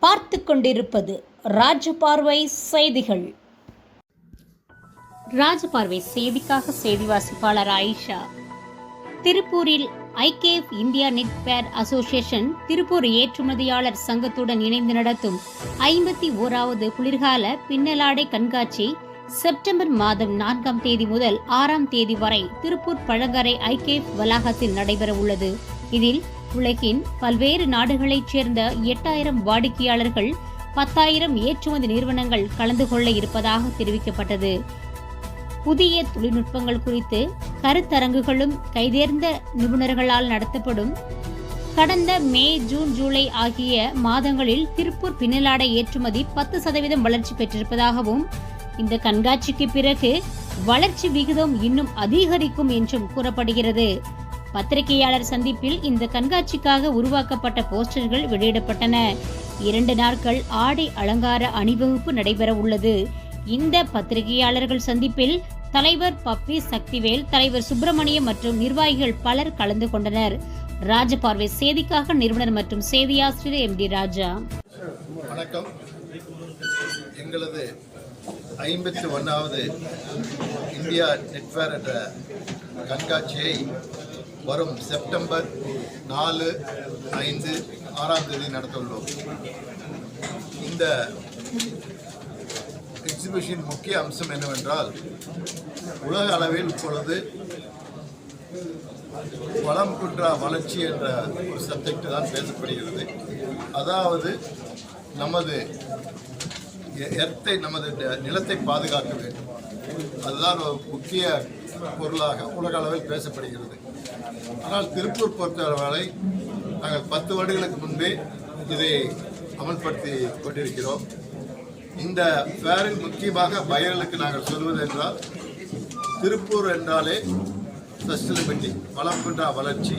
பார்த்து கொண்டிருப்பது ராஜபார்வை செய்திகள். ராஜபார்வை செய்திக்காக செய்தி வாசிப்பாளர் ஆயிஷா. திருப்பூரில் ஐகேஎஃப் இந்தியா நெட்வேர் அசோசியேஷன் திருப்பூர் ஏற்றுமதியாளர் சங்கத்துடன் இணைந்து நடத்தும் 51வது குளிர்கால பின்னலாடை கண்காட்சி செப்டம்பர் மாதம் 4ஆம் தேதி முதல் 6ஆம் தேதி வரை திருப்பூர் பழங்கரை ஐகேஎஃப் வளாகத்தில் நடைபெற உள்ளது. இதில் உலகின் பல்வேறு நாடுகளைச் சேர்ந்த 8000 வாடிக்கையாளர்கள், 10,000 ஏற்றுமதி நிறுவனங்கள் கலந்து கொள்ள இருப்பதாக தெரிவிக்கப்பட்டது. புதிய தொழில்நுட்பங்கள் குறித்து கருத்தரங்குகளும் கைதேர்ந்த நிபுணர்களால் நடத்தப்படும். கடந்த மே, ஜூன், ஜூலை ஆகிய மாதங்களில் திருப்பூர் பின்னலாடை ஏற்றுமதி 10% வளர்ச்சி பெற்றிருப்பதாகவும், இந்த கண்காட்சிக்கு பிறகு வளர்ச்சி விகிதம் இன்னும் அதிகரிக்கும் என்றும் கூறப்படுகிறது. பத்திரிகையாளர் சந்திப்பில் இந்த கண்காட்சிக்காக உருவாக்கப்பட்ட போஸ்டர்கள் வெளியிடப்பட்டன. 2 நாட்கள் ஆடை அலங்கார அணிவகுப்பு நடைபெற உள்ளது. இந்த பத்திரிகையாளர்கள் சந்திப்பில் தலைவர் பப்பி சக்திவேல், தலைவர் சுப்பிரமணியம் மற்றும் நிர்வாகிகள் பலர் கலந்து கொண்டனர். ராஜபார்வை செய்திக்காக நிறுவனர் மற்றும் செய்தியாசிரியர் MD ராஜா. வணக்கம். எங்களது 51வது இந்தியா நெட்வேர் என்ற கண்காட்சியை வரும் செப்டம்பர் 4, 5, 6ஆம் தேதி நடத்த உள்ளோம். இந்த எக்ஸிபிஷன் முக்கிய அம்சம் என்னவென்றால், உலக அளவில் இப்பொழுது வளம் குன்றா வளர்ச்சி என்ற ஒரு சப்ஜெக்ட் தான் பேசப்படுகிறது. அதாவது நமது நமது நிலத்தை பாதுகாக்க வேண்டும். அதுதான் ஒரு முக்கிய பொருளாக உலக அளவில் பேசப்படுகிறது. ஆனால் திருப்பூர் பொறுத்தவரை நாங்கள் 10 வருடங்களுக்கு முன்பே இதை அமல்படுத்தி கொண்டிருக்கிறோம். இந்த ஃபேரில் முக்கியமாக பயர்களுக்கு நாங்கள் சொல்வது என்றால், திருப்பூர் என்றாலே சஸ்டைனபிலிட்டி, வளம் குன்றா வளர்ச்சி.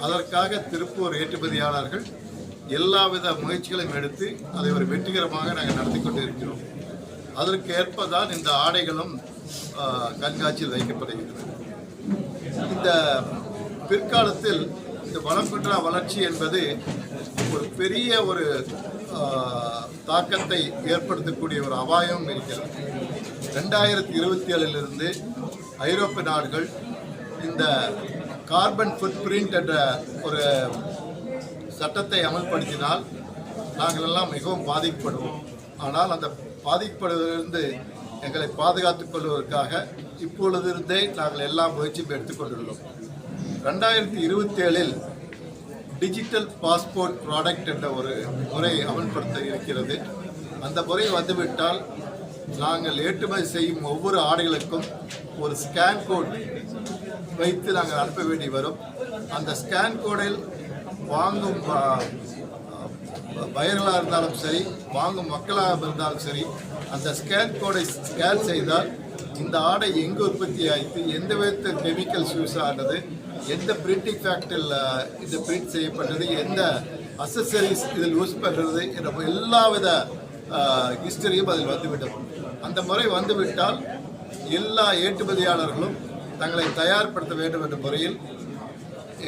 அதற்காக திருப்பூர் ஏற்றுமதியாளர்கள் எல்லாவித முயற்சிகளையும் எடுத்து அதை ஒரு வெற்றிகரமாக நாங்கள் நடத்தி கொண்டிருக்கிறோம். அதற்கு ஏற்பதான் இந்த ஆடைகளும் கண்காட்சியில் வைக்கப்படுகிறது. இந்த பிற்காலத்தில் இந்த வளம் குன்றா வளர்ச்சி என்பது ஒரு பெரிய ஒரு தாக்கத்தை ஏற்படுத்தக்கூடிய ஒரு அபாயம் இருக்கிறது. 2027 ஐரோப்பிய நாடுகள் இந்த கார்பன் ஃபுட் பிரிண்ட் என்ற ஒரு சட்டத்தை அமல்படுத்தினால் நாங்கள் எல்லாம் மிகவும் பாதிக்கப்படுவோம். ஆனால் அந்த பாதிக்கப்படுவதிலிருந்து எங்களை பாதுகாத்துக் கொள்வதற்காக இப்பொழுதிருந்தே நாங்கள் எல்லா முயற்சியும் எடுத்துக்கொண்டுள்ளோம். 2027 டிஜிட்டல் பாஸ்போர்ட் ப்ராடக்ட் என்ற ஒரு முறை அமல்படுத்த இருக்கிறது. அந்த முறை வந்துவிட்டால் நாங்கள் ஏற்றுமதி செய்யும் ஒவ்வொரு ஆடைகளுக்கும் ஒரு ஸ்கேன் கோட் வைத்து நாங்கள் அனுப்ப வேண்டி வரும். அந்த ஸ்கேன் கோடில் வாங்கும் பயர்களாக இருந்தாலும் சரி, வாங்கும் மக்களாக இருந்தாலும் சரி, அந்த ஸ்கேன் கோடை ஸ்கேன் செய்தால் இந்த ஆடை எங்கு உற்பத்தி ஆகிட்டு, எந்த வித கெமிக்கல்ஸ் யூஸ் ஆனது, எந்த பிரிண்டிங் ஃபேக்டரியில் இது பிரிண்ட் செய்யப்பட்டது, எந்த அசசரிஸ் இதில் யூஸ் பண்ணுறது என்ற எல்லாவித ஹிஸ்டரியும் அதில் வந்துவிடும். அந்த முறை வந்துவிட்டால் எல்லா ஏற்றுமதியாளர்களும் தங்களை தயார்படுத்த வேண்டும் என்ற முறையில்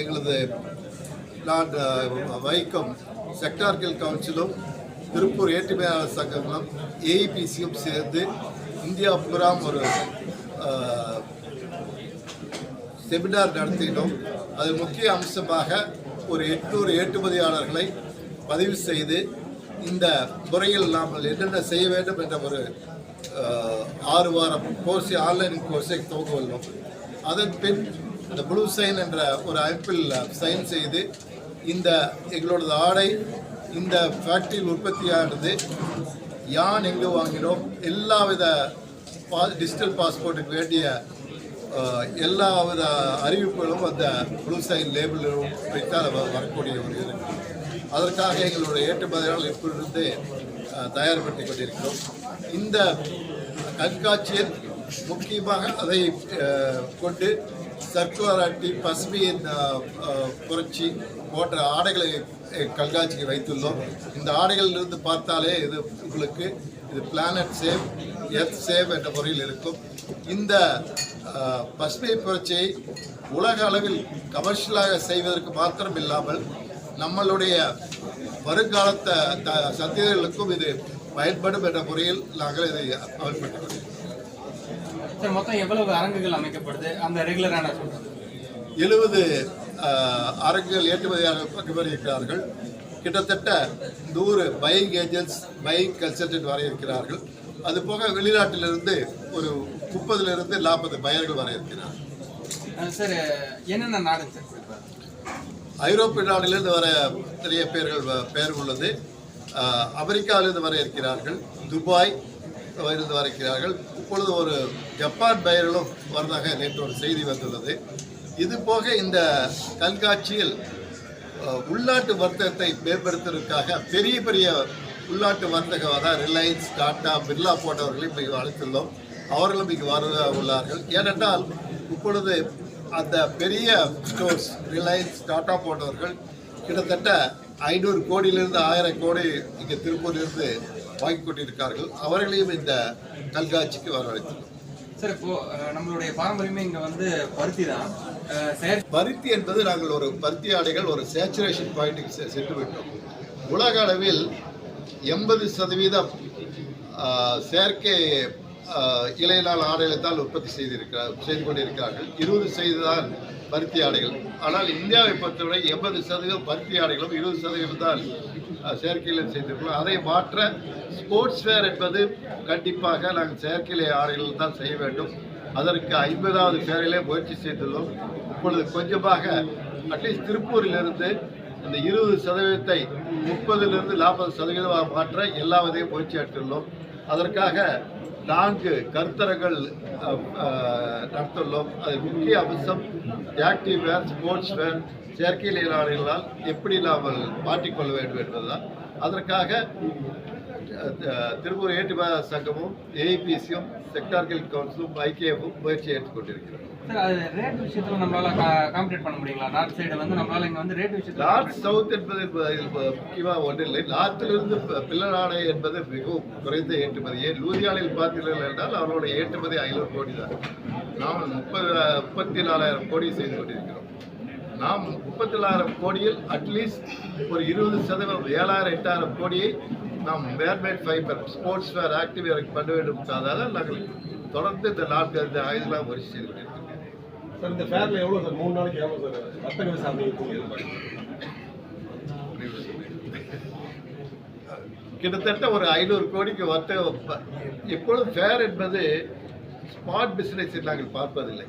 எங்களது நான் வைக்கும் செக்டார்கில் கவுன்சிலும் திருப்பூர் ஏற்றுமதியாளர் சங்கங்களும் AEPCயும் சேர்ந்து இந்தியா பூராம் ஒரு செமினார் நடத்தினோம். அது முக்கிய அம்சமாக ஒரு 800 ஏற்றுமதியாளர்களை பதிவு செய்து இந்த முறையில் நாம் என்னென்ன செய்ய வேண்டும் என்ற ஒரு 6 வாரம் கோர்ஸை, ஆன்லைன் கோர்ஸை துவங்க உள்ளோம். அதன் பின் இந்த ப்ளூ சைன் என்ற ஒரு அமைப்பில் சைன் செய்து இந்த எங்களோட ஆடை இந்த ஃபேக்டரியில் உற்பத்தியானது யான் எங்கே வாங்கினோம், எல்லாவித டிஜிட்டல் பாஸ்போர்ட்டுக்கு வேண்டிய எல்லாவித அறிவிப்புகளும் அந்த ப்ளூ சைன் லேபிளும் வைத்தால் வரக்கூடிய ஒரு இருக்குது. அதற்காக எங்களுடைய ஏற்றுமதியாளர்கள் இப்பொழுது தயார்படுத்தி கொண்டிருக்கிறோம். இந்த கண்காட்சியில் முக்கியமாக அதை கொண்டு சர்க்குலாரிட்டி, பசுமையின் புரட்சி போன்ற ஆடைகளை கண்காட்சிக்கு வைத்துள்ளோம். இந்த ஆடைகளிலிருந்து பார்த்தாலே இது உங்களுக்கு இது பிளானட் சேவ், எர்த் சேவ் என்ற முறையில் இருக்கும். இந்த பசுமை புரட்சியை உலக அளவில் கமர்ஷியலாக செய்வதற்கு மாத்திரம் இல்லாமல் நம்மளுடைய வருங்காலத்த சந்ததிகளுக்கும் இது பயன்படும் என்ற முறையில் நாங்கள் இதை அமல்படுத்த சார், மொத்தம் எவ்வளவு அரங்குகள் அமைக்கப்படுது அந்த ரெகுலரான 70 அரங்குகள் ஏற்றுமதியாளர்கள் பங்கு இருக்கிறார்கள். கிட்டத்தட்ட 100 பையிங் ஏஜென்ட்ஸ், பையிங் கன்சல்டன்ட் வர இருக்கிறார்கள். அதுபோக வெளிநாட்டிலிருந்து ஒரு 30 40 பையர்கள் வர இருக்கிறார்கள். சார், என்னென்ன நாடுங்க சார் குறிப்பாக? ஐரோப்பிய நாடுகளிலிருந்து வர நிறைய பெயர் உள்ளது. அமெரிக்காவிலிருந்து வர இருக்கிறார்கள். துபாய் இருந்து வர இருக்கிறார்கள். இப்பொழுது ஒரு ஜப்பான் பையர்களும் வரதாக நேற்று ஒரு செய்தி வந்துள்ளது. இது போக இந்த கண்காட்சியில் உள்நாட்டு வர்த்தகத்தை மேம்படுத்துவதற்காக பெரிய பெரிய உள்நாட்டு வர்த்தகம், அதாவது ரிலையன்ஸ், டாடா, பிர்லா போன்றவர்களையும் இங்கு அழைத்துள்ளோம். அவர்களும் இங்கு வர உள்ளார்கள். ஏனென்றால் இப்பொழுது அந்த பெரிய ஸ்டோர்ஸ் ரிலையன்ஸ், டாடா போன்றவர்கள் கிட்டத்தட்ட 500 கோடியிலிருந்து 1000 கோடி இங்கே திருப்பூரிலிருந்து வாங்கி கொண்டிருக்கார்கள். அவர்களையும் இந்த கண்காட்சிக்கு வரவழைத்துள்ளோம். சார், இப்போ நம்மளுடைய பாரம்பரியமே இங்கே வந்து பருத்தி தான். பருத்தி என்பது நாங்கள் ஒரு பருத்தி ஆடைகள் ஒரு சேச்சுரேஷன் பாயிண்ட்டுக்கு சென்று விட்டோம். உலக அளவில் 80% செயற்கை இலையினால் ஆடைகளை தான் உற்பத்தி செய்து கொண்டிருக்கிறார்கள். 20% தான் பருத்தி ஆடைகள். ஆனால் இந்தியாவை பொறுத்தவரை 80% பருத்தி ஆடைகளும் 20% தான் செயற்கையில் செய்திருக்கிறோம். அதை மாற்ற ஸ்போர்ட்ஸ் வேர் என்பது கண்டிப்பாக நாங்கள் செயற்கை ஆடைகள் தான் செய்ய வேண்டும். அதற்கு 50வது ஃபேரிலே முயற்சி செய்துள்ளோம். இப்பொழுது கொஞ்சமாக அட்லீஸ்ட் திருப்பூரிலிருந்து இந்த 20% 30% 40% மாற்ற எல்லா விதையும் முயற்சி எடுத்துள்ளோம். அதற்காக 4 கருத்தரங்கள் நடத்துள்ளோம். அதில் முக்கிய அம்சம் ஆக்டிவ் வேர், ஸ்போர்ட்ஸ் வேர், செயற்கை ஆடைகளால் எப்படி நாம் மாற்றிக்கொள்ள வேண்டும் என்பதுதான். அதற்காக திருப்பூர் ஏற்றுமதி சங்கமும், ஏஐபிசியும், செக்டார்கள் கவுன்சிலும், ஐக்கியமும் முயற்சியை எடுத்துக்கொண்டிருக்கிறது. சார், அது ரேட் விஷயத்தில் நம்மளால காம்பேட் பண்ண முடியுங்களா? நார்த் சைடு வந்து நம்மளால இங்கே வந்து ரேட் விஷயத்தில் நார்த் சவுத் என்பது முக்கியமாக ஒன்றில்லை. நார்த்திலிருந்து பில்லர் ஆடை என்பது மிகவும் குறைந்த ஏற்றுமதியே. லூதியானில் பார்த்தீர்கள் என்றால் அவரோட ஏற்றுமதி 500 கோடி தான். நாம் 34,000 கோடி செய்து கொண்டிருக்கிறோம். நாம் 34,000 கோடியில் அட்லீஸ்ட் ஒரு 20% 7,000 8,000 கோடியை நாம் வேர்மேட் ஃபைபர், ஸ்போர்ட்ஸ் வேர், ஆக்டிவ் வேருக்கு பண்ண வேண்டும். அதனால் நாங்கள் தொடர்ந்து இந்த 4 ஆயுதங்களாக முயற்சி செய்து கொண்டிருக்கிறோம். சார், இந்த ஃபேரில் எவ்வளோ சார் 3 நாளைக்கு எவ்வளோ சார் வர்த்தக விசாரணை? கிட்டத்தட்ட ஒரு 500 கோடிக்கு வர்த்தகம். எப்பொழுது ஃபேர் என்பது ஸ்மார்ட் பிஸ்னஸ் நாங்கள் பார்ப்பதில்லை.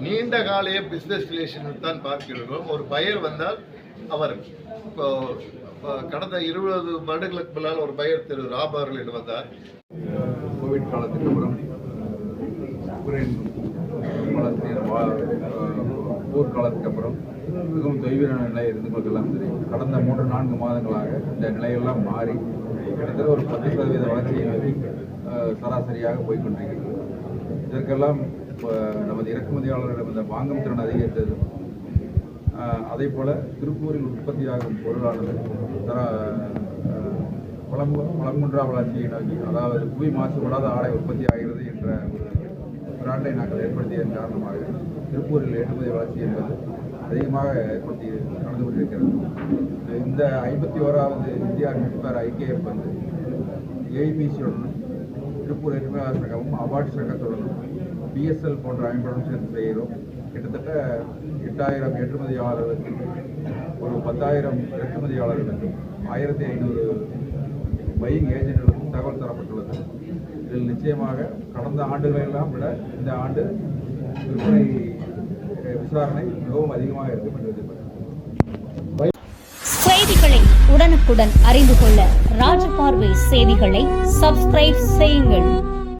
நீண்ட காலைய பிஸ்னஸ் ரிலேஷன் தான் பார்க்கிறோம். ஒரு பையர் வந்தால் அவர் கடந்த 20 வருடங்களுக்கு முன்னால் ஒரு பையர் திரு ராப் அவர்கள் வந்தார். கோவிட் காலத்துக்கு அப்புறம் உக்ரைன் போர்க்காலத்துக்கு அப்புறம் மிகவும் தொய்வின நிலை இருந்து கொண்டெல்லாம் தெரியும். கடந்த 3-4 மாதங்களாக இந்த நிலையெல்லாம் மாறி கிட்டத்தட்ட ஒரு 10% வளர்ச்சியை நோக்கி சராசரியாக போய்கொண்டிருக்கிறது. இதற்கெல்லாம் நமது இறக்குமதியாளர்களிடம் இந்த வாங்கும் திறன் அதிகரித்தது. அதே போல் திருப்பூரில் உற்பத்தியாகும் பொருளானது வளங்குன்றா வளர்ச்சியை நோக்கி, அதாவது புவி மாசுபடாத ஆடை உற்பத்தி ஆகிறது என்ற ஒரு பிராண்டை நாங்கள் ஏற்படுத்தியதன் காரணமாக திருப்பூரில் ஏற்றுமதி வளர்ச்சி என்பது அதிகமாக ஏற்படுத்தி நடந்து கொண்டிருக்கிறது. இந்த 51வது இந்தியா நிட்பேர் ஐகேஎஃப் வந்து ஏஐபிசியுடனும், திருப்பூர் ஏற்றுமதியாளர் சங்கமும், அவார்ட் சங்கத்துடனும், பிஎஸ்எல் போன்ற அமைப்புடன் சேர்ந்து செய்கிறோம். கிட்டத்தட்ட 8000 ஏற்றுமதியாளர்களுக்கு, ஒரு 10,000 இறக்குமதியாளர்களுக்கு, 1500 பையிங் ஏஜென்ட்களுக்கும் தகவல் தரப்பட்டுள்ளது. இதில் நிச்சயமாக கடந்த ஆண்டுகளெல்லாம் விட இந்த ஆண்டு விற்பனை விசாரணை மிகவும் அதிகமாக இருக்கும் என்று எதிர்பார்க்கிறேன். செய்திகளை உடனுக்குடன் அறிந்து கொள்ள ராஜபார்வை செய்திகளை சப்ஸ்கிரைப் செய்யுங்கள்.